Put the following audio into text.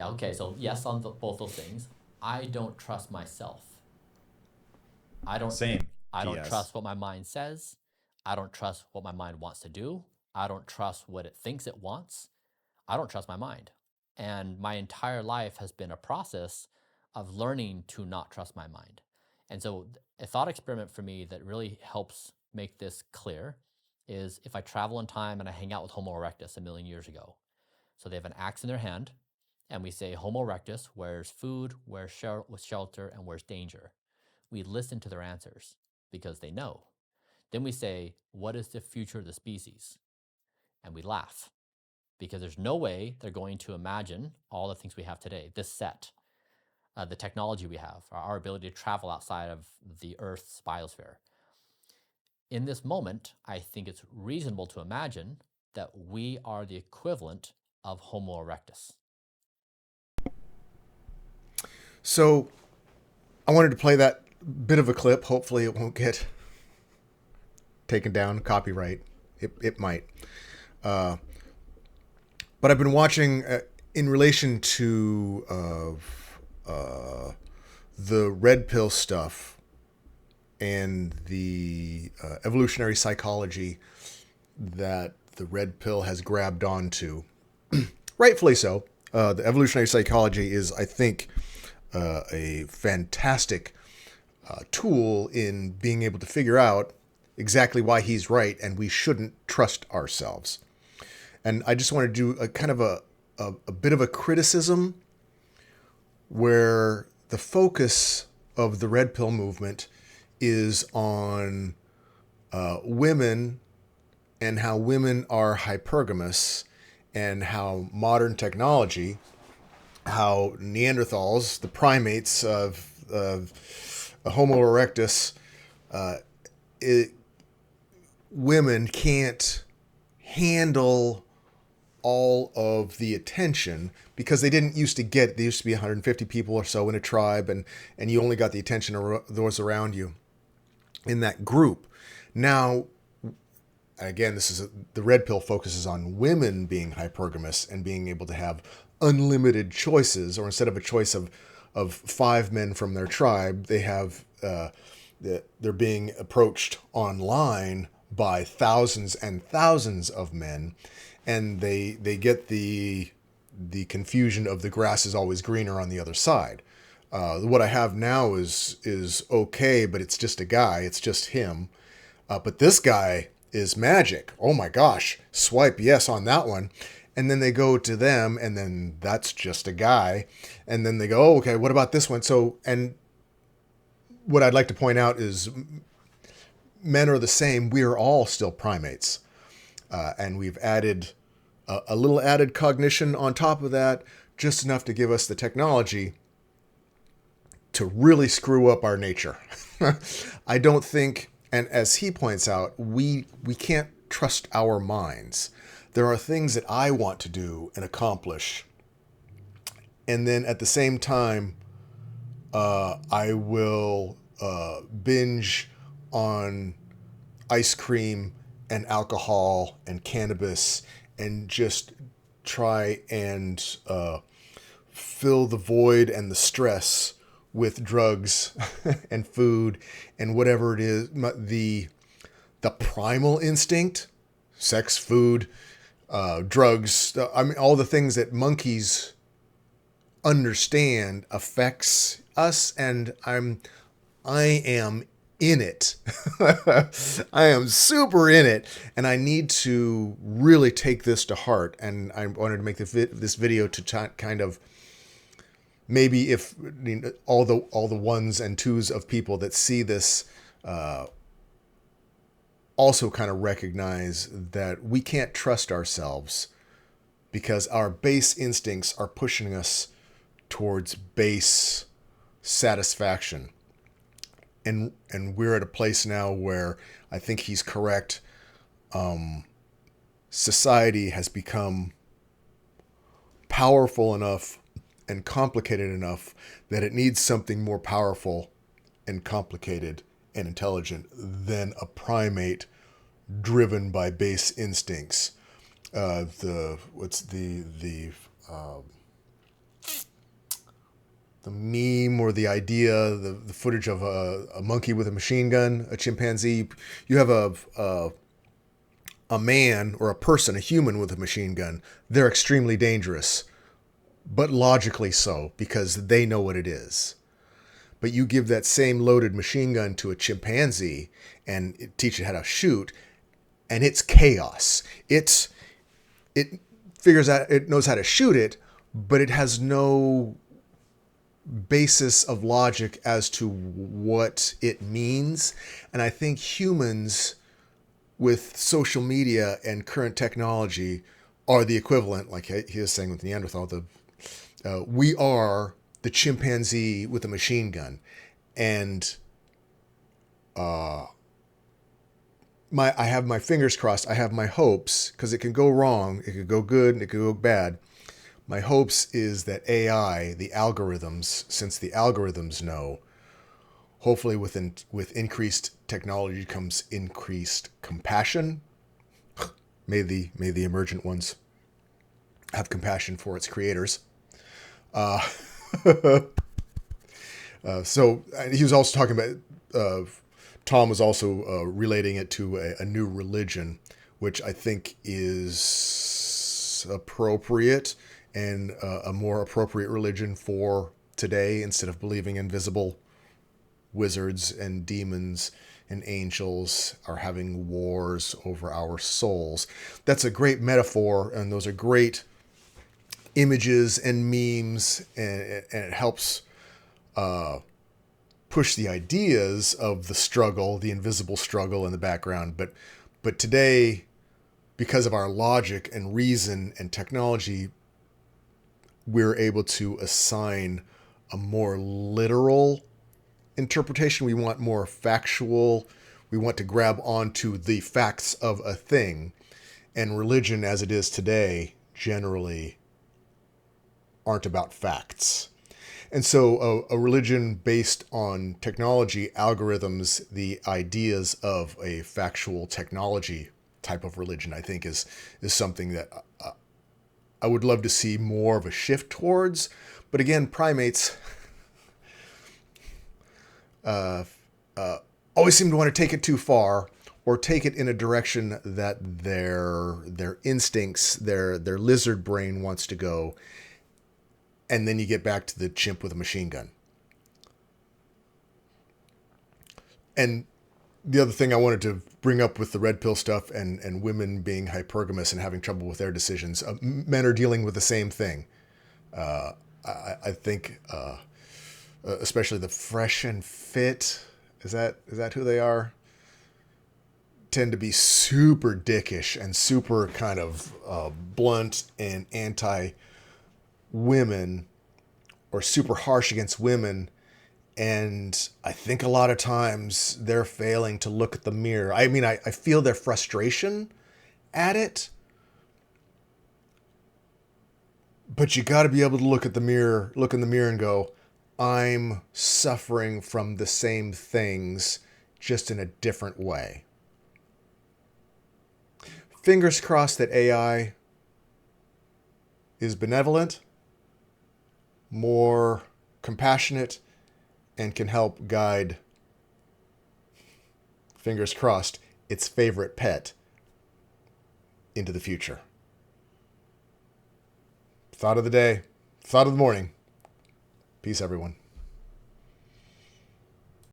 Okay, so yes on both those things. I don't trust myself. I don't Same. I don't TS. trust what my mind says. I don't trust what my mind wants to do. I don't trust what it thinks it wants. I don't trust my mind. And my entire life has been a process of learning to not trust my mind. And so, a thought experiment for me that really helps make this clear is if I travel in time and I hang out with Homo erectus a million years ago. So, they have an axe in their hand, and we say, Homo erectus, where's food, where's shelter, and where's danger? We listen to their answers because they know. Then we say, what is the future of the species? And we laugh because there's no way they're going to imagine all the things we have today, this set, the technology we have, our ability to travel outside of the Earth's biosphere. In this moment, I think it's reasonable to imagine that we are the equivalent of Homo erectus. So I wanted to play that bit of a clip. Hopefully, it won't get taken down, copyright. It might. Uh, but I've been watching in relation to the red pill stuff and the evolutionary psychology that the red pill has grabbed onto. Rightfully so. The evolutionary psychology is, I think, a fantastic tool in being able to figure out exactly why he's right and we shouldn't trust ourselves. And I just want to do a kind of a bit of a criticism where the focus of the red pill movement is on women and how women are hypergamous and how modern technology, how Neanderthals, the primates of Homo erectus, it, women can't handle all of the attention because they didn't used to get, there used to be 150 people or so in a tribe, and you only got the attention of those around you in that group. Now, again, the red pill focuses on women being hypergamous and being able to have unlimited choices, or instead of a choice of five men from their tribe, they have they're being approached online by thousands and thousands of men, and they get the confusion of the grass is always greener on the other side. What I have now is okay, but it's just a guy. It's just him. But this guy is magic. Oh my gosh. Swipe yes on that one. And then they go to them, and then that's just a guy. And then they go, oh, okay, what about this one? So, and what I'd like to point out is men are the same. We are all still primates. And we've added a little added cognition on top of that, just enough to give us the technology to really screw up our nature. I don't think, and as he points out, we can't trust our minds. There are things that I want to do and accomplish, and then at the same time, I will binge on ice cream and alcohol and cannabis and just try and fill the void and the stress with drugs and food and whatever it is, the primal instinct, sex, food, drugs. I mean, all the things that monkeys understand affects us, and I am in it. I am super in it, and I need to really take this to heart. And I wanted to make this video to kind of maybe if all the ones and twos of people that see this also kind of recognize that we can't trust ourselves because our base instincts are pushing us towards base satisfaction. And we're at a place now where I think he's correct. Society has become powerful enough and complicated enough that it needs something more powerful and complicated and intelligent than a primate driven by base instincts. The what's the the meme or the idea, the footage of a monkey with a machine gun, a chimpanzee. You have a man or a person, a human with a machine gun. They're extremely dangerous, but logically so because they know what it is. But you give that same loaded machine gun to a chimpanzee and teach it how to shoot, and it's chaos. It figures out, it knows how to shoot it, but it has no basis of logic as to what it means. And I think humans with social media and current technology are the equivalent, like he was saying with Neanderthal, we are the chimpanzee with a machine gun. And I have my fingers crossed. I have my hopes, because it can go wrong, it could go good, and it could go bad. My hopes is that AI, the algorithms, since the algorithms know, hopefully with increased technology comes increased compassion. May the emergent ones have compassion for its creators. So he was also talking about, Tom was also relating it to a new religion, which I think is appropriate and a more appropriate religion for today, instead of believing invisible wizards and demons and angels are having wars over our souls. That's a great metaphor, and those are great images and memes, and it helps push the ideas of the struggle, the invisible struggle in the background. But today, because of our logic and reason and technology, we're able to assign a more literal interpretation. We want more factual. We want to grab onto the facts of a thing. And religion, as it is today, generally aren't about facts. And so a religion based on technology, algorithms, the ideas of a factual technology type of religion, I think is something that I would love to see more of a shift towards. But again, primates always seem to want to take it too far, or take it in a direction that their instincts, their lizard brain wants to go. And then you get back to the chimp with a machine gun. And the other thing I wanted to bring up with the red pill stuff and women being hypergamous and having trouble with their decisions, men are dealing with the same thing. I think, especially the fresh and fit, is that who they are? Tend to be super dickish and super kind of blunt and anti-women, or super harsh against women. And I think a lot of times they're failing to look at the mirror. I mean, I feel their frustration at it, but you got to be able to look in the mirror and go, I'm suffering from the same things, just in a different way. Fingers crossed that AI is benevolent, more compassionate, and can help guide, fingers crossed, its favorite pet into the future. Thought of the day, thought of the morning. Peace, everyone.